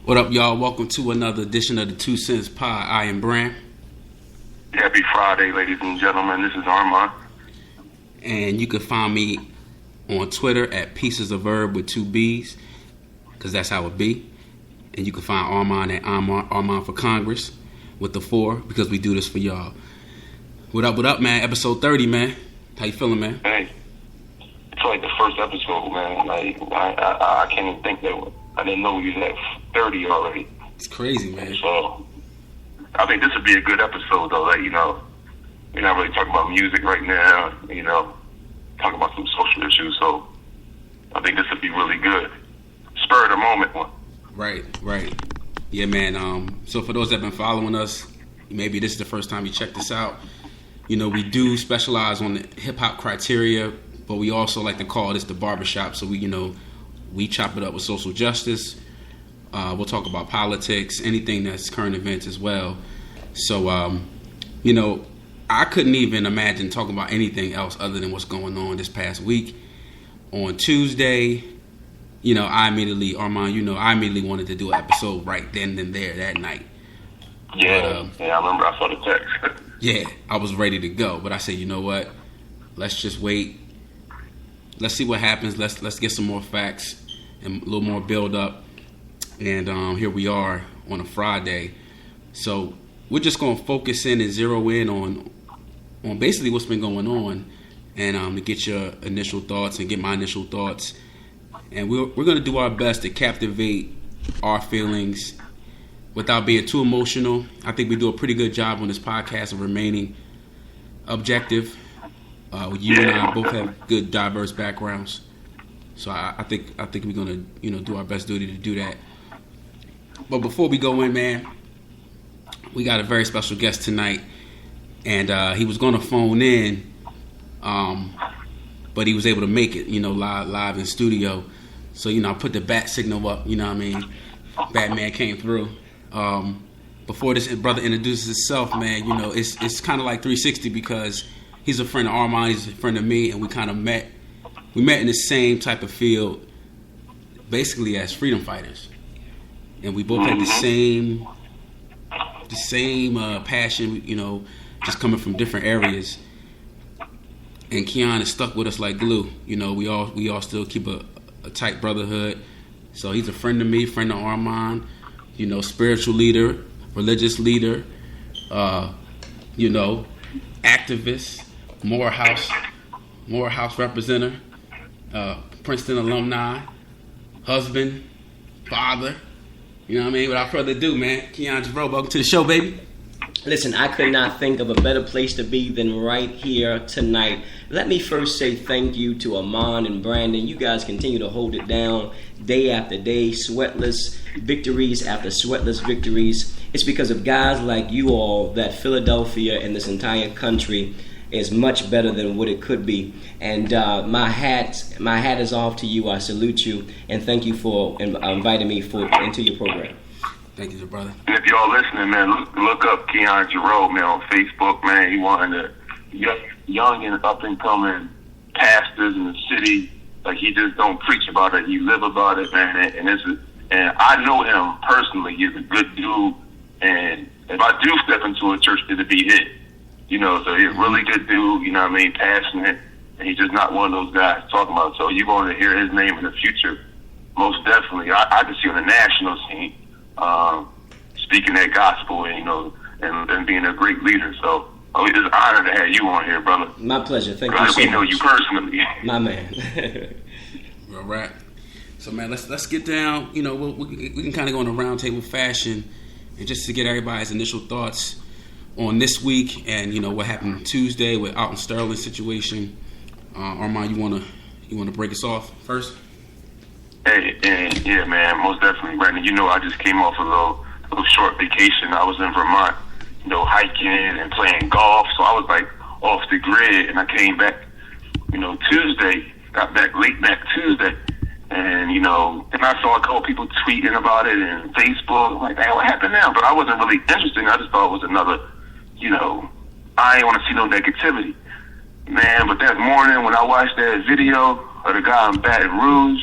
What up, y'all? Welcome to another edition of the 2 Cents Pod. I am Bram. Happy Friday, ladies and gentlemen. This is Armand. And you can find me on Twitter at Pieces of Herb with 2 B's, because that's how it be. And you can find Armand at Armand for Congress with the 4, because we do this for y'all. What up, man? Episode 30, man. How you feeling, man? Hey, it's like the first episode, man. Like, I can't even think that I didn't know we was at 30 already. It's crazy, man. So, I think this would be a good episode, though. Like, we're not really talking about music right now, talking about some social issues. So, I think this would be really good. Spur of the moment one. Right. Yeah, man. So for those that have been following us, maybe this is the first time you check this out. We do specialize on the hip-hop criteria, but we also like to call this the barbershop. So we chop it up with social justice. We'll talk about politics, anything that's current events as well. So, I couldn't even imagine talking about anything else other than what's going on this past week. On Tuesday, I immediately wanted to do an episode right then and there that night. Yeah, I remember. I saw the text. Yeah, I was ready to go, but I said, you know what? Let's just wait. Let's see what happens. Let's get some more facts and a little more build up. And here we are on a Friday. So we're just gonna focus in and zero in on basically what's been going on, and to get your initial thoughts and get my initial thoughts. And we're gonna do our best to captivate our feelings without being too emotional. I think we do a pretty good job on this podcast of remaining objective. You and I both have good, diverse backgrounds, so I think we're gonna do our best duty to do that. But before we go in, man, we got a very special guest tonight, and he was gonna phone in, but he was able to make it, live in studio. So I put the bat signal up. Batman came through. Before this brother introduces himself, man, it's kind of like 360 because he's a friend of Armand, he's a friend of me, and we kind of met. We met in the same type of field, basically as freedom fighters, and we both had the same passion, just coming from different areas. And Keon is stuck with us like glue. We all still keep a tight brotherhood. So he's a friend of me, friend of Armand. Spiritual leader, religious leader, activist, Morehouse representative, Princeton alumni, husband, father. Without further ado, man, Keon Gerow, welcome to the show, baby. Listen, I could not think of a better place to be than right here tonight. Let me first say thank you to Armand and Brandon. You guys continue to hold it down day after day, sweatless victories after sweatless victories. It's because of guys like you all that Philadelphia and this entire country is much better than what it could be. And my hat is off to you. I salute you, and thank you for inviting me into your program. Thank you, brother. And if y'all listening, man, look up Keon Gerow, man, on Facebook, man. He one of the young and up and coming pastors in the city. Like, he just don't preach about it; he live about it, man. And I know him personally. He's a good dude, and if I do step into a church, it'll be it. So he's a really good dude. Passionate, and he's just not one of those guys talking about it. So you're going to hear his name in the future, most definitely. I can see on the national scene. Speaking that gospel and being a great leader. So it's an honor to have you on here, brother. My pleasure. Thank you so much. We know you personally. My man. All right. So, man, let's get down. We can kind of go in a roundtable fashion, and just to get everybody's initial thoughts on this week and what happened Tuesday with Alton Sterling's situation. Armand, you wanna break us off first? Hey, and yeah, man, most definitely, Brandon. I just came off a little short vacation. I was in Vermont, hiking and playing golf. So I was like off the grid, and I came back, Tuesday. Got back late Tuesday, and and I saw a couple people tweeting about it and Facebook. I'm like, man, what happened now? But I wasn't really interested. I just thought it was another, I ain't want to see no negativity, man. But that morning when I watched that video of the guy in Baton Rouge,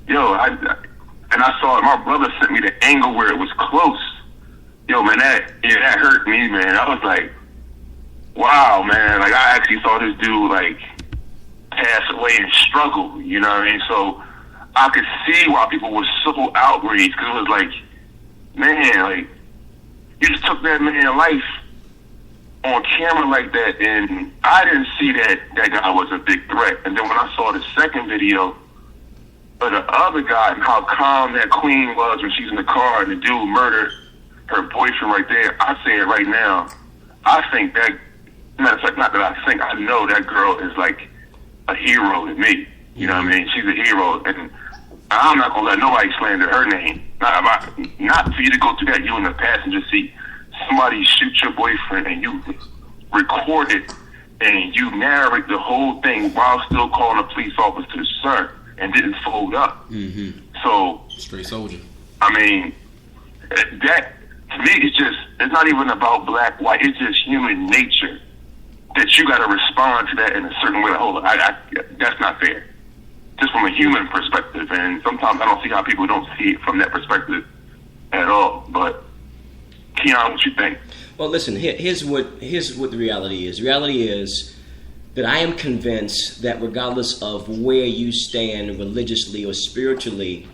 and I saw it, my brother sent me the angle where it was close. Yo, man, that hurt me, man. I was like, wow, man. Like, I actually saw this dude, like, pass away and struggle, you know what I mean? So I could see why people were so outraged, because it was like, man, like, you just took that man's life on camera like that, and I didn't see that guy was a big threat. And then when I saw the second video of the other guy and how calm that queen was when she's in the car and the dude murdered her boyfriend right there, I say it right now, I think that, matter of fact, not that I think, I know that girl is like a hero to me. You know what I mean? She's a hero, and I'm not gonna let nobody slander her name. Not for you to go through that, you in the passenger seat, somebody shoot your boyfriend and you record it and you narrate the whole thing while still calling a police officer sir and didn't fold up. Mm-hmm. So straight soldier. I mean, that to me, it's not even about black, white. It's just human nature that you got to respond to that in a certain way. Like, hold on, that's not fair. Just from a human perspective, and sometimes I don't see how people don't see it from that perspective at all. But Keon, what you think? Well, listen. Here's what the reality is. The reality is that I am convinced that regardless of where you stand religiously or spiritually,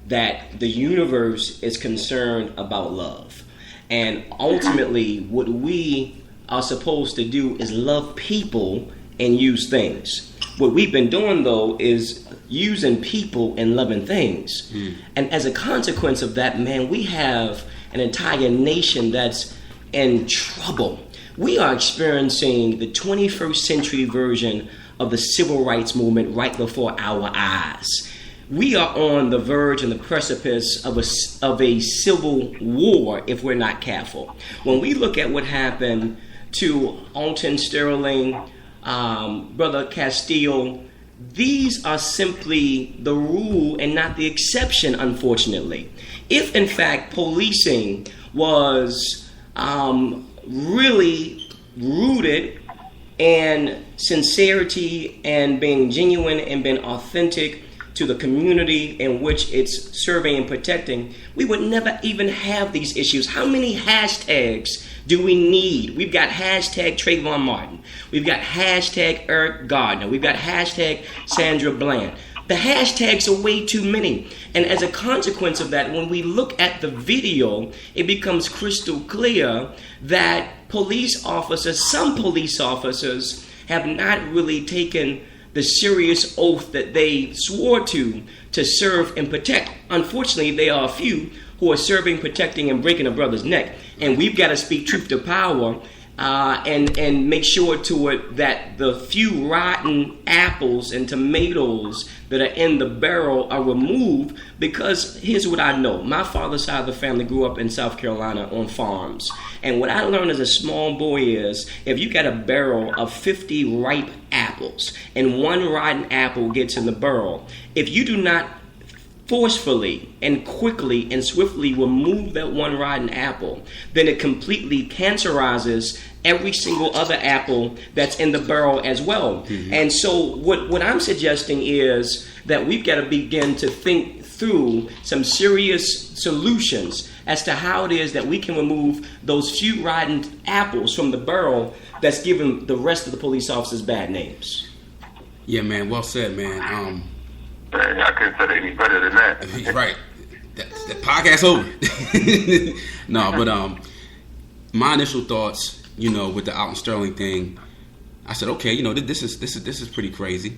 that the universe is concerned about love, and ultimately, what we are supposed to do is love people and use things. What we've been doing, though, is using people and loving things. And as a consequence of that, man, we have an entire nation that's in trouble. We are experiencing the 21st century version of the civil rights movement right before our eyes. We are on the verge and the precipice of a civil war if we're not careful. When we look at what happened to Alton Sterling, Brother Castillo, these are simply the rule and not the exception, unfortunately. If, in fact, policing was really rooted in sincerity and being genuine and being authentic to the community in which it's serving and protecting, we would never even have these issues. How many hashtags do we need? We've got hashtag Trayvon Martin. We've got hashtag Eric Gardner. We've got hashtag Sandra Bland. The hashtags are way too many. And as a consequence of that, when we look at the video, it becomes crystal clear that some police officers have not really taken the serious oath that they swore to serve and protect. Unfortunately, there are a few who are serving, protecting, and breaking a brother's neck. And we've got to speak truth to power and make sure to it that the few rotten apples and tomatoes that are in the barrel are removed, because here's what I know. My father's side of the family grew up in South Carolina on farms. And what I learned as a small boy is if you got a barrel of 50 ripe apples and one rotten apple gets in the barrel, if you do not forcefully and quickly and swiftly remove that one rotten apple, then it completely cancerizes every single other apple that's in the barrel as well. Mm-hmm. And so what I'm suggesting is that we've got to begin to think through some serious solutions as to how it is that we can remove those few rotten apples from the barrel that's giving the rest of the police officers bad names. Yeah, man. Well said, man. I couldn't say any better than that. Right. That podcast over. No, but my initial thoughts, with the Alton Sterling thing, I said, okay, this is pretty crazy.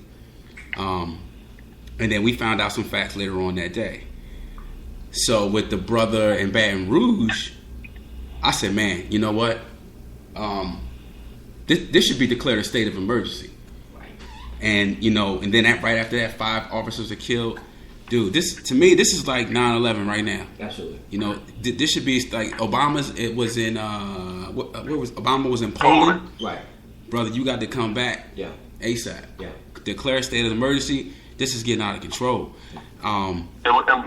And then we found out some facts later on that day. So with the brother in Baton Rouge, I said, man, you know what? This should be declared a state of emergency. And, and then right after that, 5 officers are killed. Dude, this is like 9/11 right now. Absolutely. This should be like it was in, where was Obama was in Poland. Right. Brother, you got to come back. Yeah. ASAP. Yeah. Declare a state of emergency. This is getting out of control. And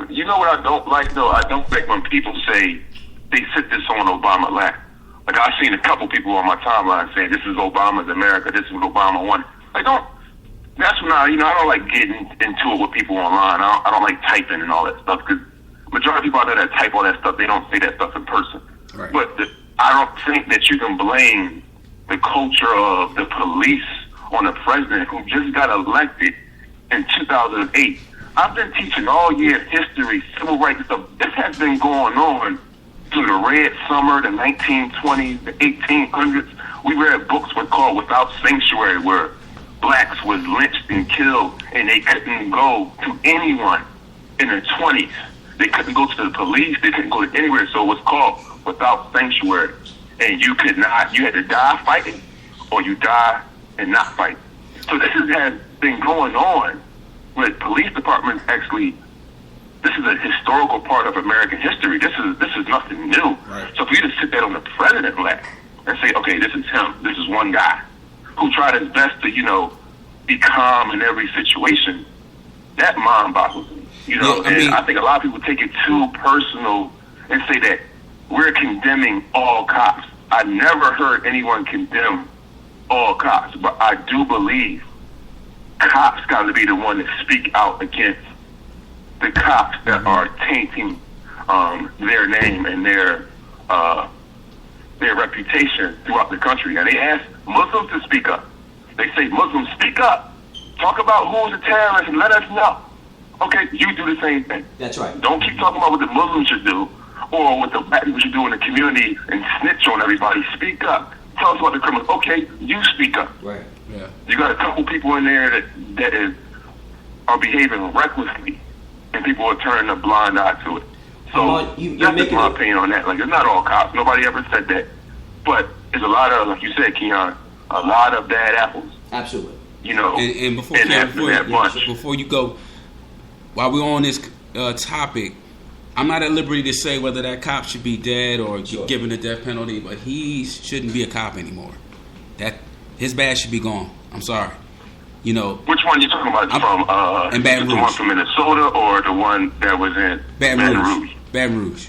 you know what I don't like, though? I don't like when people say they sit this on Obama's lap. Like, I've seen a couple people on my timeline saying, this is Obama's America, this is what Obama wanted. That's when I don't like getting into it with people online. I don't like typing and all that stuff, because majority of people out there that type all that stuff, they don't say that stuff in person. Right. But I don't think that you can blame the culture of the police on a president who just got elected in 2008. I've been teaching all year history, civil rights stuff. This has been going on through the Red Summer, the 1920s, the 1800s. We read books called Without Sanctuary, where blacks was lynched and killed, and they couldn't go to anyone in their 20s. They couldn't go to the police. They couldn't go to anywhere. So it was called Without Sanctuary. And you could not, you had to die fighting, or you die and not fight. So this has been going on with police departments. Actually, this is a historical part of American history. This is nothing new. Right. So for you to sit there on the president lap and say, okay, this is him. This is one guy who tried his best to, be calm in every situation, that mind boggles me. I think a lot of people take it too personal and say that we're condemning all cops. I never heard anyone condemn all cops, but I do believe cops got to be the one to speak out against the cops that are tainting their name and their reputation throughout the country. And they ask Muslims to speak up. They say, Muslims, speak up. Talk about who's a terrorist and let us know. Okay, you do the same thing. That's right. Don't keep talking about what the Muslims should do or what the black people should do in the community and snitch on everybody. Speak up. Tell us about the criminals. Okay, you speak up. Right. Yeah. You got a couple people in there that are behaving recklessly, and people are turning a blind eye to it. So that's just my opinion on that. Like, it's not all cops. Nobody ever said that. But there's a lot of, like you said, Keon, a lot of bad apples. Absolutely. And before you go, while we're on this topic, I'm not at liberty to say whether that cop should be dead or given the death penalty, but he shouldn't be a cop anymore. That his badge should be gone. I'm sorry. Which one are you talking about? In Baton Rouge. The one from Minnesota or the one that was in Baton Rouge? Baton Rouge.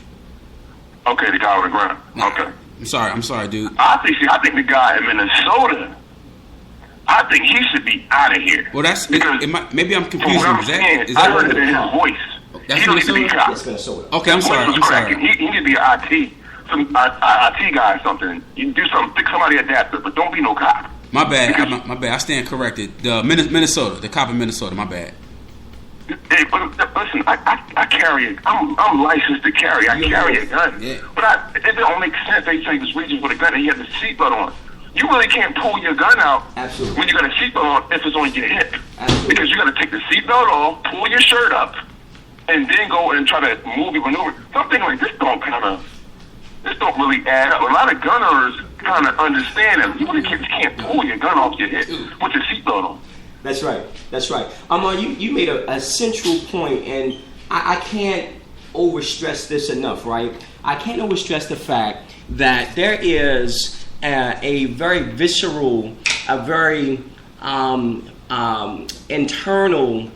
Okay, the guy on the ground. Nah, okay. I'm sorry, dude. I think the guy in Minnesota, I think he should be out of here. Well, maybe I'm confusing. I heard it in his voice. That's he don't need to be cop. That's Minnesota. Okay, I'm sorry. He need to be an IT guy or something. You can do something, pick somebody adaptive, but don't be no cop. My bad. My bad. I stand corrected. Minnesota, the cop in Minnesota. My bad. Hey, but listen, I carry it. I'm licensed to carry. I carry a gun. Yeah. But it don't make sense. They say he was reaching with a gun and he had the seatbelt on. You really can't pull your gun out when you got a seatbelt on if it's on your hip. Absolutely. Because you got to take the seatbelt off, pull your shirt up, and then go and try to move your maneuver. Something like this don't really add up. A lot of gun owners kind of understand that you really can't pull your gun off your hip with your seatbelt on. That's right. You made a central point, and I can't overstress this enough, right? I can't overstress the fact that there is a very visceral, a very internal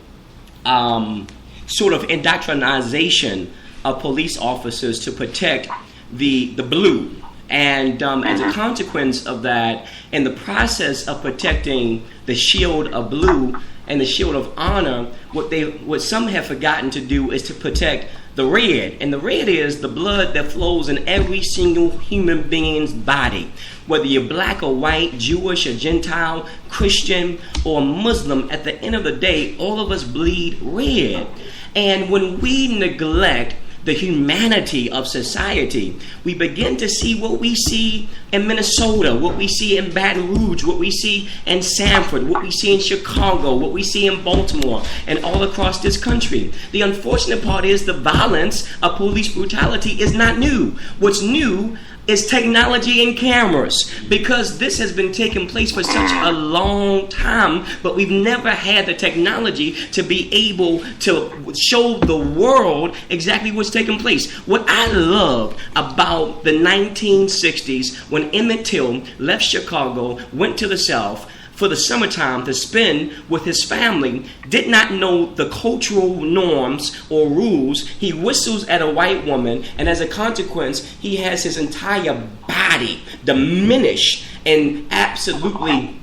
sort of indoctrination of police officers to protect the blue. And as a consequence of that, in the process of protecting the shield of blue and the shield of honor, what some have forgotten to do is to protect the red. And the red is the blood that flows in every single human being's body. Whether you're black or white, Jewish or Gentile, Christian or Muslim, at the end of the day, all of us bleed red. And when we neglect the humanity of society, we begin to see what we see in Minnesota, what we see in Baton Rouge, what we see in Sanford, what we see in Chicago, what we see in Baltimore, and all across this country. The unfortunate part is the violence of police brutality is not new. What's new is technology and cameras, because this has been taking place for such a long time, but we've never had the technology to be able to show the world exactly what's taking place. What I love about the 1960s, when Emmett Till left Chicago, went to the South for the summertime to spend with his family, did not know the cultural norms or rules. He whistles at a white woman, and as a consequence, he has his entire body diminished and absolutely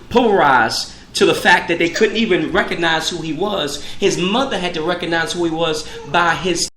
polarized to the fact that they couldn't even recognize who he was. His mother had to recognize who he was by his